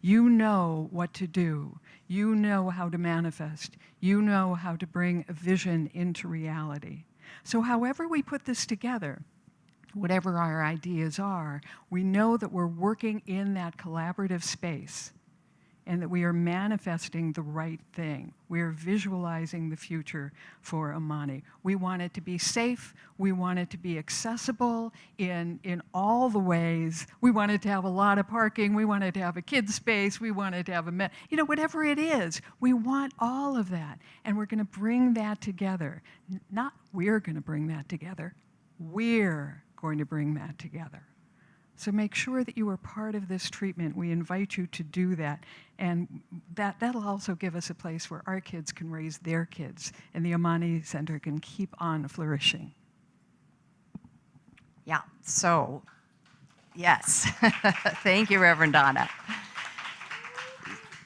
You know what to do. You know how to manifest. You know how to bring a vision into reality. So however we put this together, whatever our ideas are, we know that we're working in that collaborative space and that we are manifesting the right thing. We are visualizing the future for Amani. We want it to be safe. We want it to be accessible in all the ways. We want it to have a lot of parking. We want it to have a kid's space. We want it to have whatever it is. We want all of that. And we're going to bring that together. Not we're going to bring that together. We're going to bring that together. So make sure that you are part of this treatment. We invite you to do that. And that'll also give us a place where our kids can raise their kids and the Amani Center can keep on flourishing. Yeah, so, yes. Thank you, Reverend Donna.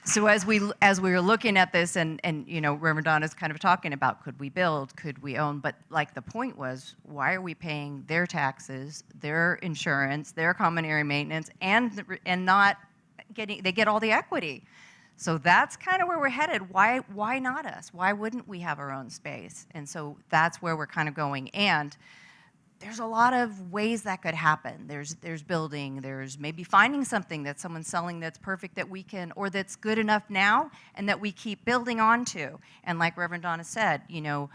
So as we were looking at this, and you know, Reverend Donna's kind of talking about, could we build, could we own, but like the point was, why are we paying their taxes, their insurance, their common area maintenance, and not getting, they get all the equity. So that's kind of where we're headed. Why not us? Why wouldn't we have our own space? And so that's where we're kind of going. And there's a lot of ways that could happen. There's building, there's maybe finding something that someone's selling that's perfect that we can, or that's good enough now and that we keep building onto. And like Reverend Donna said, you know,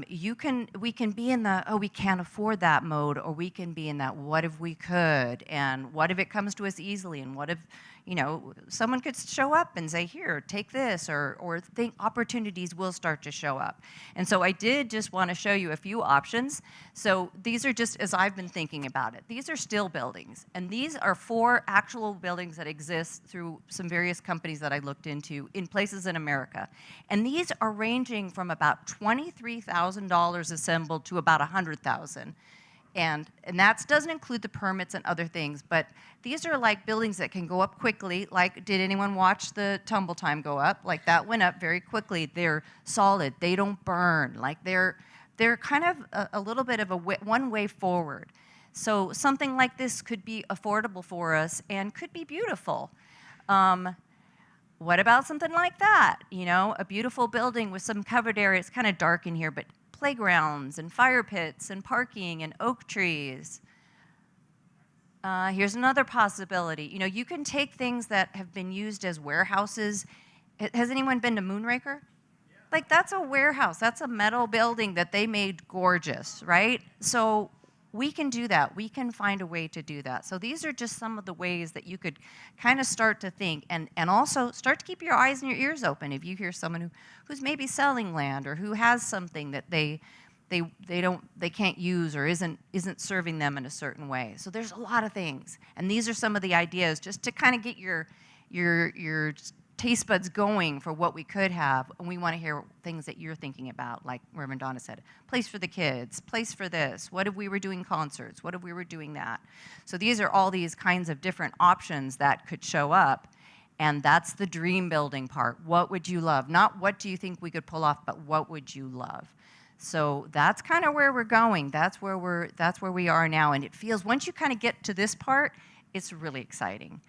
we can be in the, oh, we can't afford that mode, or we can be in that, what if we could, and what if it comes to us easily, and what if, you know, someone could show up and say, here, take this, or think opportunities will start to show up. And so I did just want to show you a few options. So these are just, as I've been thinking about it, these are still buildings, and these are 4 actual buildings that exist through some various companies that I looked into in places in America. And these are ranging from about $23,000 assembled to about $100,000. And that doesn't include the permits and other things, but these are like buildings that can go up quickly. Like, did anyone watch the tumble time go up? Like, that went up very quickly. They're solid. They don't burn. Like, they're kind of a little bit of a one way forward. So something like this could be affordable for us and could be beautiful. What about something like that? You know, a beautiful building with some covered area. It's kind of dark in here, but playgrounds and fire pits and parking and oak trees. Here's another possibility. You know, you can take things that have been used as warehouses. Has anyone been to Moonraker? Yeah. Like, that's a warehouse. That's a metal building that they made gorgeous, right? So we can do that. We can find a way to do that. So these are just some of the ways that you could kind of start to think, and also start to keep your eyes and your ears open. If you hear someone who's maybe selling land, or who has something that they can't use, or isn't serving them in a certain way. So there's a lot of things, and these are some of the ideas just to kind of get your taste buds going for what we could have, and we want to hear things that you're thinking about, like Reverend Donna said, place for the kids, place for this, what if we were doing concerts, what if we were doing that. So these are all these kinds of different options that could show up, and that's the dream building part. What would you love? Not what do you think we could pull off, but what would you love? So that's kind of where we're going. That's where we are now, and it feels, once you kind of get to this part, it's really exciting.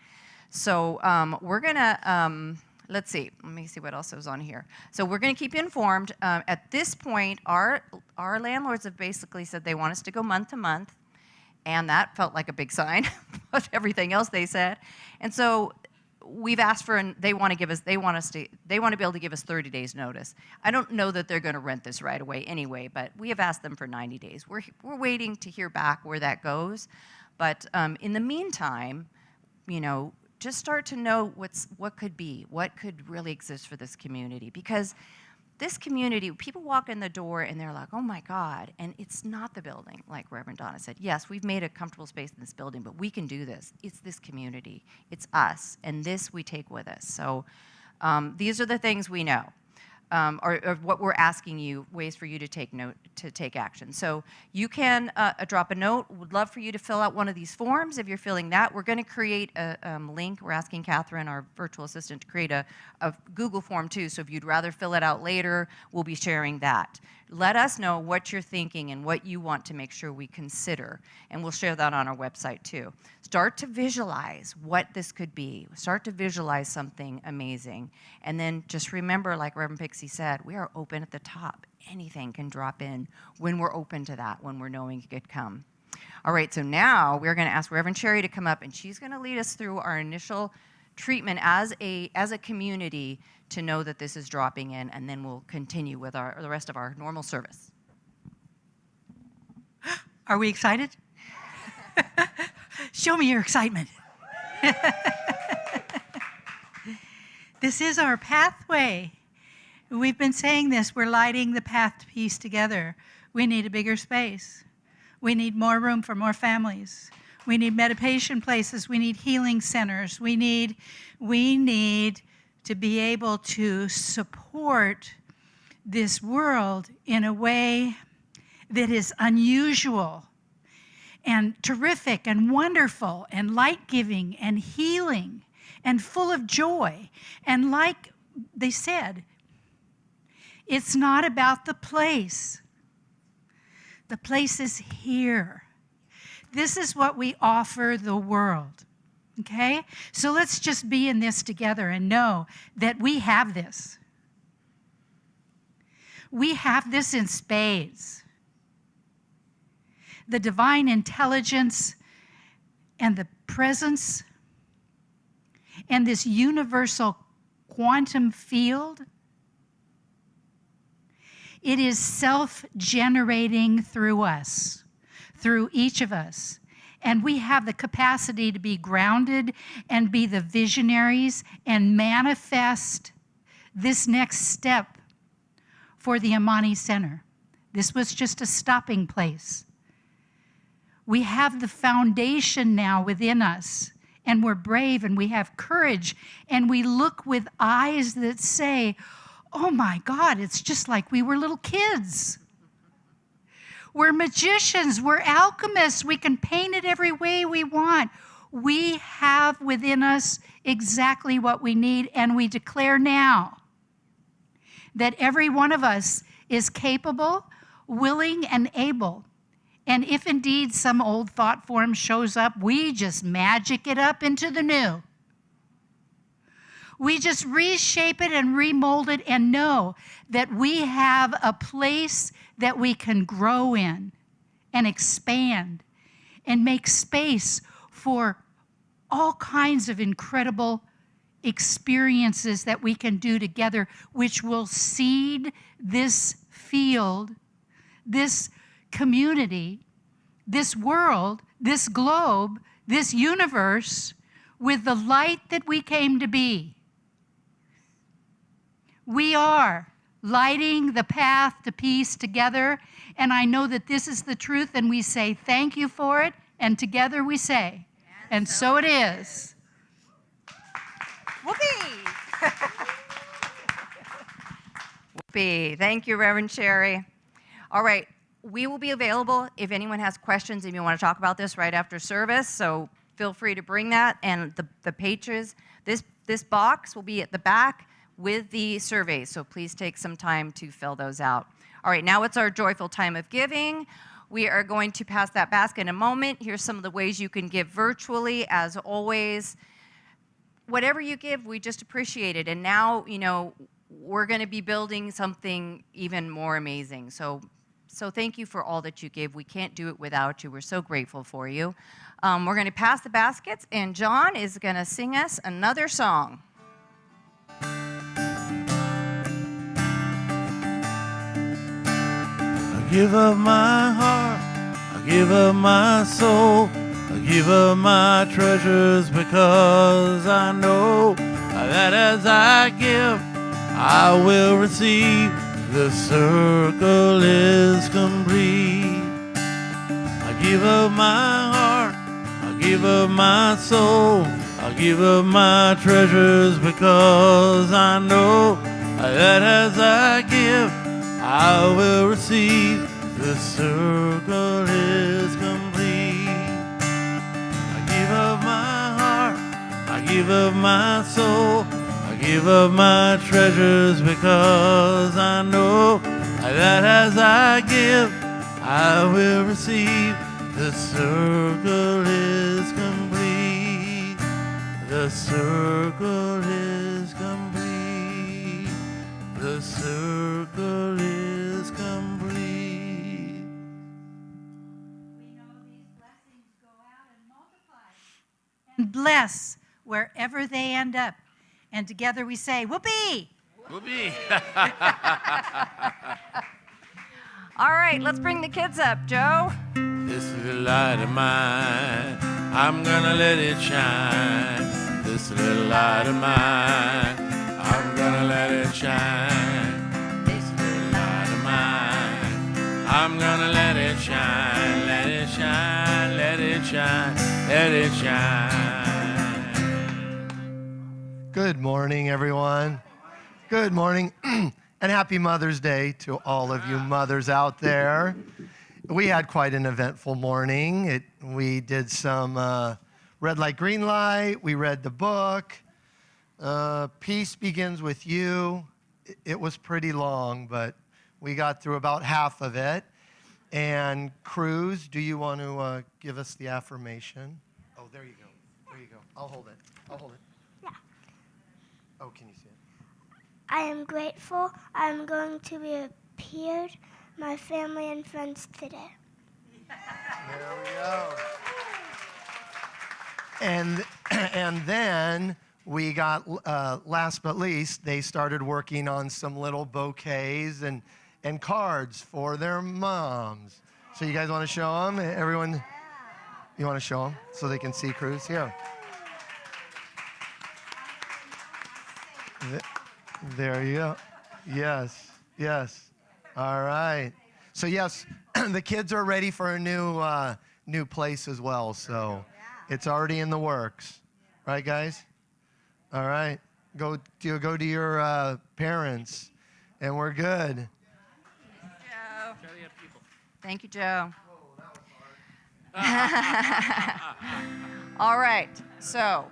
So we're gonna, let's see, let me see what else was on here. So we're gonna keep you informed. At this point, our landlords have basically said they want us to go month to month, and that felt like a big sign of everything else they said. And so we've asked for, and they want to be able to give us 30 days notice. I don't know that they're gonna rent this right away anyway, but we have asked them for 90 days. We're waiting to hear back where that goes. But in the meantime, you know, just start to know what could really exist for this community. Because this community, people walk in the door and they're like, oh my God, and it's not the building, like Reverend Donna said. Yes, we've made a comfortable space in this building, but we can do this. It's this community, it's us, and this we take with us. So these are the things we know. Or what we're asking you, ways for you to take action. So you can drop a note. Would love for you to fill out one of these forms if you're feeling that. We're going to create a link. We're asking Catherine, our virtual assistant, to create a Google form too. So if you'd rather fill it out later, we'll be sharing that. Let us know what you're thinking and what you want to make sure we consider, and we'll share that on our website too. Start to visualize what this could be. Start to visualize something amazing. And then just remember, like Reverend Pixie said, we are open at the top. Anything can drop in when we're open to that, when we're knowing it could come. All right, so now we're going to ask Reverend Cherry to come up, and she's going to lead us through our initial treatment as a community to know that this is dropping in, and then we'll continue with the rest of our normal service. Are we excited? Show me your excitement. This is our pathway. We've been saying this, we're lighting the path to peace together. We need a bigger space. We need more room for more families. We need meditation places. We need healing centers. We need to be able to support this world in a way that is unusual and terrific and wonderful and light-giving and healing and full of joy. And like they said, it's not about the place. The place is here. This is what we offer the world, okay? So let's just be in this together and know that we have this. We have this in spades. The divine intelligence and the presence and this universal quantum field, it is self-generating through us, through each of us. And we have the capacity to be grounded and be the visionaries and manifest this next step for the Amani Center. This was just a stopping place. We have the foundation now within us, and we're brave and we have courage, and we look with eyes that say, oh my God, it's just like we were little kids. We're magicians, we're alchemists, we can paint it every way we want. We have within us exactly what we need, and we declare now that every one of us is capable, willing, and able. And if indeed some old thought form shows up, we just magic it up into the new. We just reshape it and remold it and know that we have a place that we can grow in and expand and make space for all kinds of incredible experiences that we can do together, which will seed this field, this community, this world, this globe, this universe with the light that we came to be. We are lighting the path to peace together, and I know that this is the truth, and we say thank you for it, and together we say, and so it is. Whoopee! Whoopee. Thank you, Reverend Sherry. All right, we will be available if anyone has questions, if you want to talk about this right after service, so feel free to bring that. And the pages, this box will be at the back with the surveys, so please take some time to fill those out. All right, now it's our joyful time of giving. We are going to pass that basket in a moment. Here's some of the ways you can give virtually. As always, whatever you give, we just appreciate it. And now, we're going to be building something even more amazing. So thank you for all that you give. We can't do it without you. We're so grateful for you. We're going to pass the baskets, and John is going to sing us another song. I give up my heart, I give up my soul, I give up my treasures, because I know that as I give, I will receive. The circle is complete. I give up my heart, I give up my soul, I give up my treasures, because I know that as I give, I will receive. The circle is complete. I give up my heart, I give up my soul, I give up my treasures, because I know that as I give, I will receive. The circle is complete. The circle is complete. The circle is complete. And bless wherever they end up. And together we say, whoopee! Whoopee! All right, let's bring the kids up, Joe. This little light of mine, I'm gonna let it shine. This little light of mine, I'm gonna let it shine. This little light of mine, I'm gonna let it shine. Let it shine, let it shine, let it shine. Good morning, everyone. Good morning, and happy Mother's Day to all of you mothers out there. We had quite an eventful morning. We did some red light, green light. We read the book. Peace Begins With You. It was pretty long, but we got through about half of it. And Cruz, do you want to give us the affirmation? Oh, there you go. There you go. I'll hold it. I'll hold it. Yeah. Oh, can you see it? I am grateful I'm going to be appeared my family and friends today. There we go. And then we got, last but least, they started working on some little bouquets and cards for their moms. So you guys want to show them? Everyone, you want to show them so they can see Cruz? Here. There you go. Yes, yes. All right. So yes, the kids are ready for a new place as well. So it's already in the works, right, guys? All right. Go to your parents, and we're good. Joe. Thank you, Joe. All right. So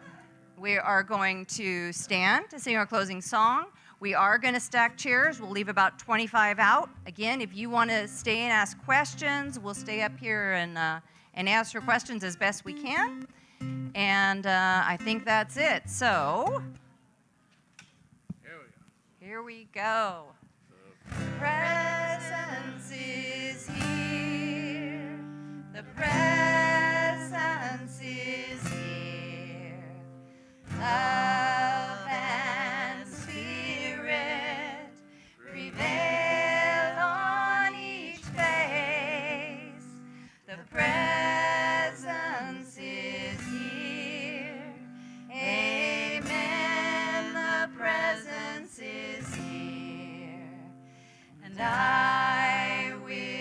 we are going to stand to sing our closing song. We are going to stack chairs. We'll leave about 25 out. Again, if you want to stay and ask questions, we'll stay up here and answer questions as best we can. And I think that's it. So here we go. The presence is here. The presence is here. Love and spirit prevail on each face. The presence is here. Amen. The presence is here. And I will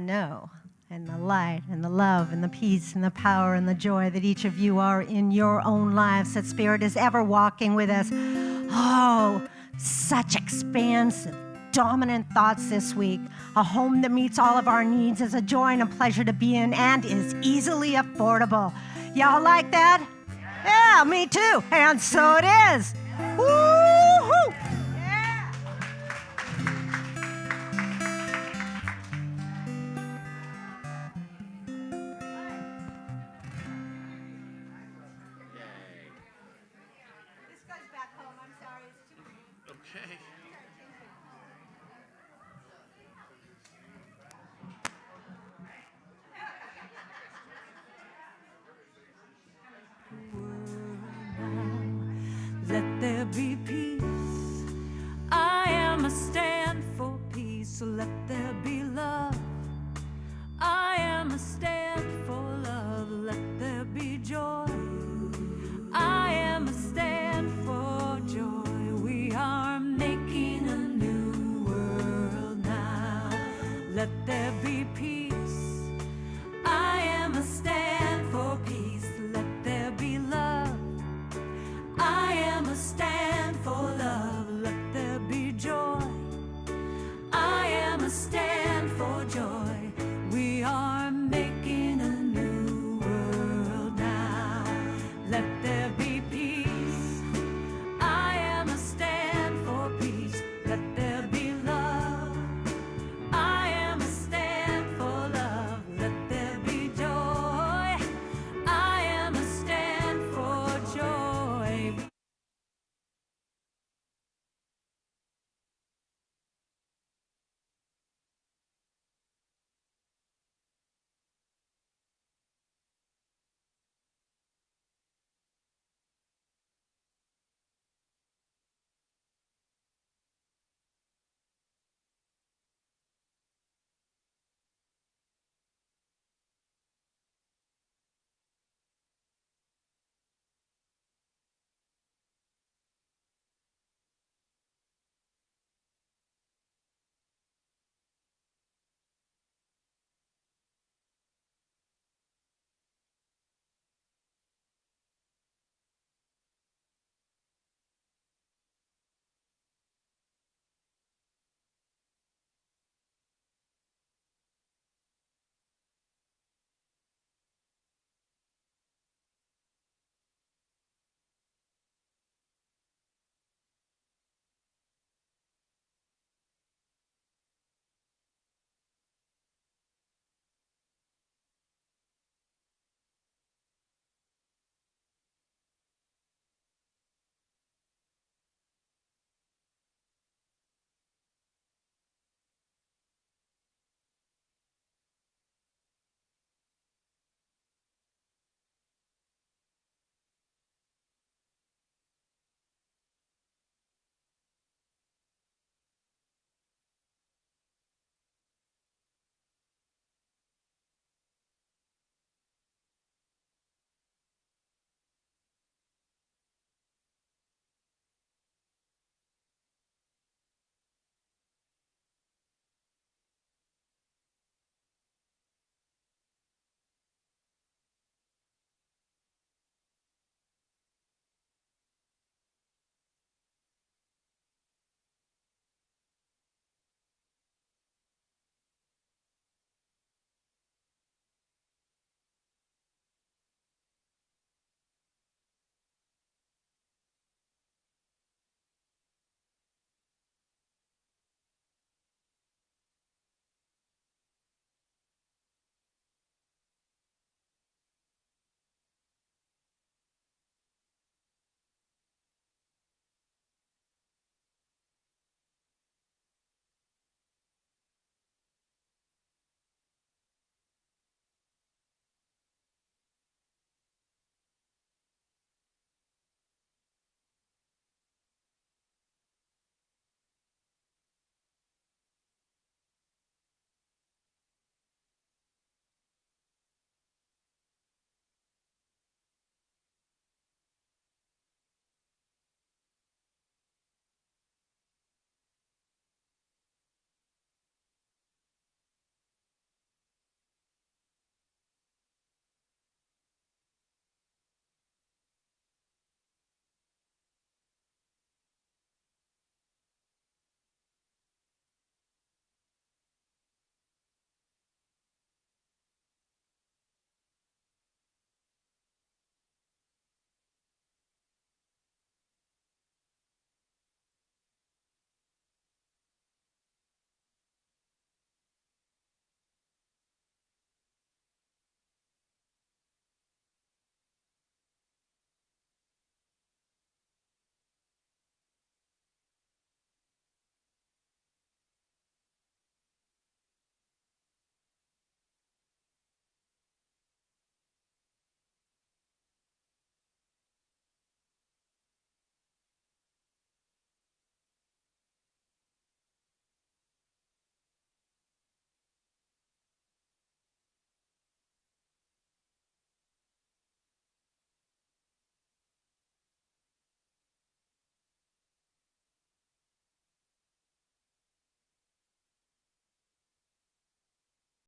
know, and the light, and the love, and the peace, and the power, and the joy that each of you are in your own lives, that Spirit is ever walking with us. Oh, such expansive, dominant thoughts this week. A home that meets all of our needs is a joy and a pleasure to be in and is easily affordable. Y'all like that? Yeah, me too. And so it is. Woo-hoo! Yeah. This goes back home. I'm sorry. It's too Okay.